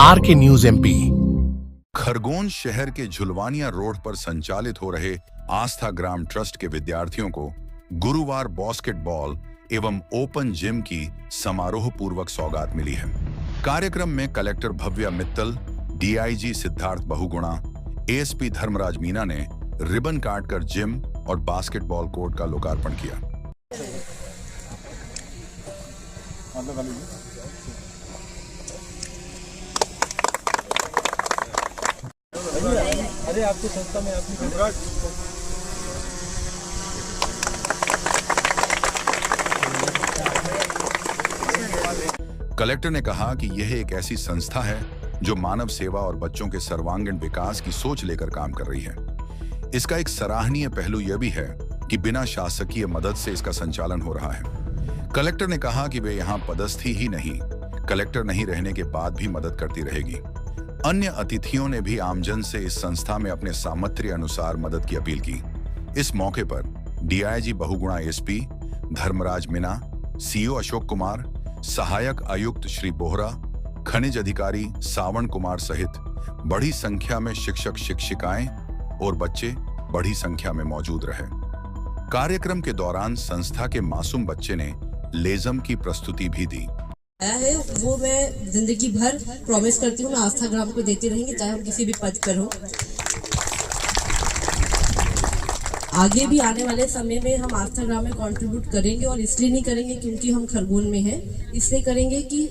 Are के news MP. Khargone शहर के झुलवानिया रोड पर संचालित हो रहे आस्था ग्राम ट्रस्ट के विद्यार्थियों को गुरुवार बास्केटबॉल एवं ओपन जिम की समारोह पूर्वक सौगात मिली है। कार्यक्रम में collector Bhavya Mittal, DIG Siddharth Bahuguna, ASP Dharmraj Meena ने रिबन काटकर जिम और बास्केटबॉल कोर्ट का लोकार्पण किया। अरे आपकी संस्था में आपकी कलेक्टर ने कहा कि यह एक ऐसी संस्था है जो मानव सेवा और बच्चों के सर्वांगीण विकास की सोच लेकर काम कर रही है। इसका एक सराहनीय पहलू यह भी है कि बिना शासकीय मदद से इसका संचालन हो रहा है। कलेक्टर ने कहा कि वे यहाँ पदस्थी ही नहीं, कलेक्टर नहीं रहने के बाद भी मदद करती रहेगी। अन्य अतिथियों ने भी आमजन से इस संस्था में अपने सामर्थ्य अनुसार मदद की अपील की। इस मौके पर DIG Bahuguna SP Dharmraj Meena, CO Ashok Kumar, सहायक आयुक्त श्री बोहरा, खनिज अधिकारी सावण कुमार सहित बड़ी संख्या में शिक्षक शिक्षिकाएं और बच्चे बड़ी संख्या में मौजूद रहे। कार्यक्रम के दौरान संस्था के मासूम बच्चे ने लेज़म की प्रस्तुति भी दी है वो मैं जिंदगी भर प्रॉमिस करती हूँ, मैं आस्था ग्राम को देती रहेंगे, चाहे हम किसी भी पद पर हो। आगे भी आने वाले समय में हम आस्था ग्राम में कंट्रीब्यूट करेंगे, और इसलिए नहीं करेंगे क्योंकि हम खरगोन में हैं, इसलिए करेंगे कि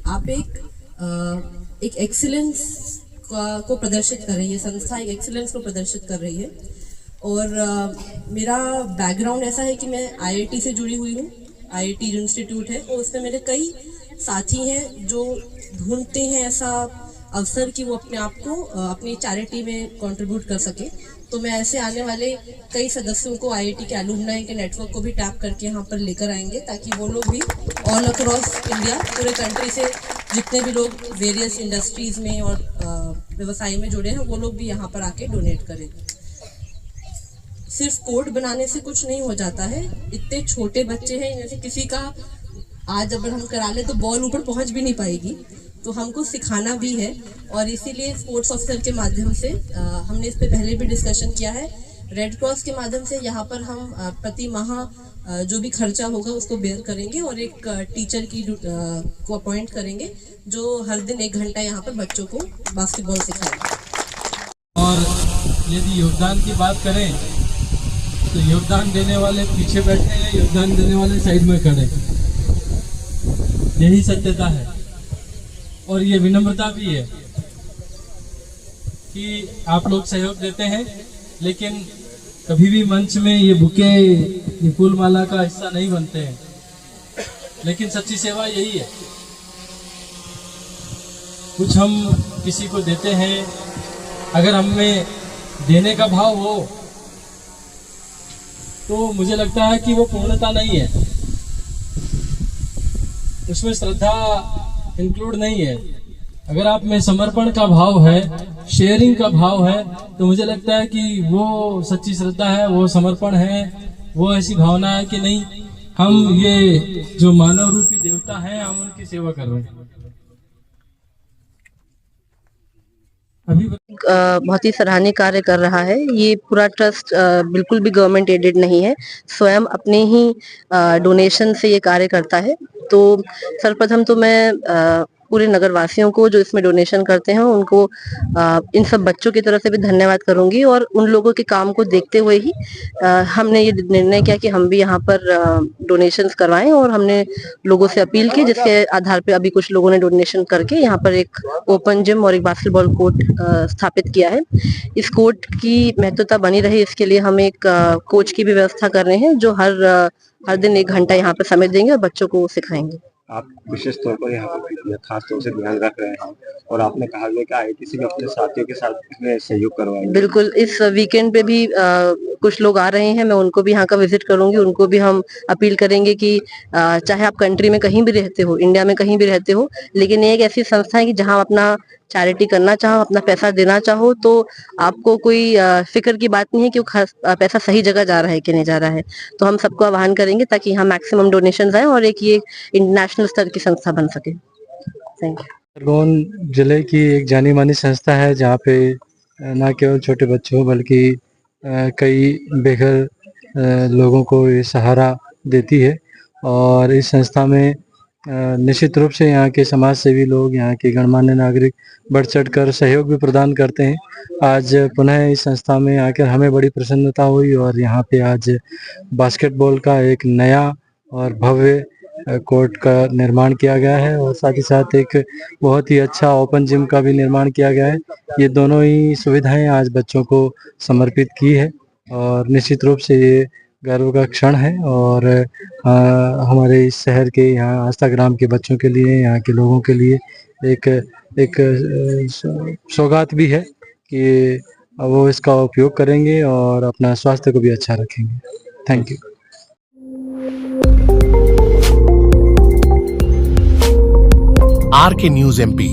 आप एक एक्सीलेंस को प्रदर्शित कर रही है, संस्था एक एक्सीलेंस को प्रदर्शित कर रही है। और मेरा बैकग्राउंड ऐसा है कि मैं आईआईटी से जुड़ी हुई हूँ, आईआईटी जो इंस्टीट्यूट है, और उसमें मेरे कई साथी हैं जो ढूंढते हैं ऐसा अवसर कि वो अपने आप को अपनी चैरिटी में कंट्रीब्यूट कर सके। तो मैं ऐसे आने वाले कई सदस्यों को, आईआईटी के एलुमनाई के नेटवर्क को भी टैप करके यहाँ पर लेकर आएंगे, ताकि वो लोग भी ऑल अक्रॉस इंडिया, पूरे कंट्री से जितने भी लोग वेरियस इंडस्ट्रीज में और व्यवसाय में जुड़े हैं, वो लोग भी यहाँ पर आके डोनेट करें। सिर्फ कोर्ट बनाने से कुछ नहीं हो जाता है। इतने छोटे बच्चे हैं, जैसे किसी का आज अगर हम करा ले तो बॉल ऊपर पहुंच भी नहीं पाएगी, तो हमको सिखाना भी है। और इसीलिए स्पोर्ट्स ऑफिसर के माध्यम से हमने इस पे पहले भी डिस्कशन किया है, रेड क्रॉस के माध्यम से यहाँ पर हम प्रति माह जो भी खर्चा होगा उसको बेयर करेंगे, और एक टीचर की को अपॉइंट करेंगे जो हर दिन 1 घंटा यहाँ पर बच्चों को बास्केटबॉल सिखाएगा। और यदि योगदान की बात करें तो योगदान देने वाले पीछे बैठे हैं, योगदान देने वाले साइड में खड़े, यही सत्यता है। और ये विनम्रता भी है कि आप लोग सहयोग देते हैं, लेकिन कभी भी मंच में ये बुके, ये फूल माला का हिस्सा नहीं बनते हैं। लेकिन सच्ची सेवा यही है, कुछ हम किसी को देते हैं, अगर हमें देने का भाव हो तो मुझे लगता है कि वो पूर्णता नहीं है, उसमें श्रद्धा इंक्लूड नहीं है। अगर आप में समर्पण का भाव है, शेयरिंग का भाव है, तो मुझे लगता है कि वो सच्ची श्रद्धा है, वो समर्पण है, वो ऐसी भावना है कि नहीं, हम ये जो मानव रूपी देवता हैं, हम उनकी सेवा कर रहे हैं। अभी बहुत ही सराहनीय कार्य कर रहा है। ये पूरा ट्रस्ट बिल्कुल भी गवर्नमेंट एडेड नहीं है, स्वयं अपने ही डोनेशन से ये कार्य करता है। तो सर्वप्रथम तो मैं पूरे नगर वासियों को जो इसमें डोनेशन करते हैं उनको इन सब बच्चों की तरफ से भी धन्यवाद करूंगी, और उन लोगों के काम को देखते हुए ही हमने ये निर्णय किया कि हम भी यहाँ पर डोनेशंस करवाएं, और हमने लोगों से अपील की, जिसके आधार पे अभी कुछ लोगों ने डोनेशन करके यहाँ पर एक ओपन जिम और एक बास्केटबॉल कोर्ट स्थापित किया है। इस कोर्ट की महत्वता बनी रही, इसके लिए हम एक कोच की भी व्यवस्था कर रहे हैं, जो हर दिन 1 घंटा यहाँ पर समय देंगे और बच्चों को सिखाएंगे। आप विशेष तौर पर यहाँ पर खास तौर से ध्यान रख रहे हैं, और आपने कहा कि आईआईटी से भी अपने साथियों के साथ इसमें सहयोग करवाएंगे। बिल्कुल, इस वीकेंड पे भी कुछ लोग आ रहे हैं, मैं उनको भी यहाँ का विजिट करूंगी, उनको भी हम अपील करेंगे कि चाहे आप कंट्री में कहीं भी रहते हो, इंडिया में कहीं भी रहते हो, लेकिन ये एक ऐसी संस्था है कि जहाँ अपना चैरिटी करना चाहो, अपना पैसा देना चाहो, तो आपको कोई फिक्र की बात नहीं है कि वो पैसा सही जगह जा रहा है कि नहीं जा रहा है। तो हम सबको आह्वान करेंगे ताकि यहाँ मैक्सिमम डोनेशंस आए और एक ये इंटरनेशनल स्तर की संस्था बन सके। Thank you. खरगोन जिले की एक जानी मानी संस्था है जहाँ पे न केवल छोटे बच्चों बल्कि कई बेघर लोगों को ये सहारा देती है और इस संस्था में निश्चित रूप से यहाँ के समाज सेवी लोग, यहाँ के गणमान्य नागरिक बढ़ चढ़ कर सहयोग भी प्रदान करते हैं। आज पुनः इस संस्था में आकर हमें बड़ी प्रसन्नता हुई और यहाँ पे आज बास्केटबॉल का एक नया और भव्य कोर्ट का निर्माण किया गया है और साथ ही साथ एक बहुत ही अच्छा ओपन जिम का भी निर्माण किया गया है। ये दोनों ही सुविधाएं आज बच्चों को समर्पित की है और निश्चित रूप से ये गर्व का क्षण है और हमारे इस शहर के यहाँ आस्था ग्राम के बच्चों के लिए, यहाँ के लोगों के लिए एक सौगात भी है कि वो इसका उपयोग करेंगे और अपना स्वास्थ्य को भी अच्छा रखेंगे। Thank you. RK News MP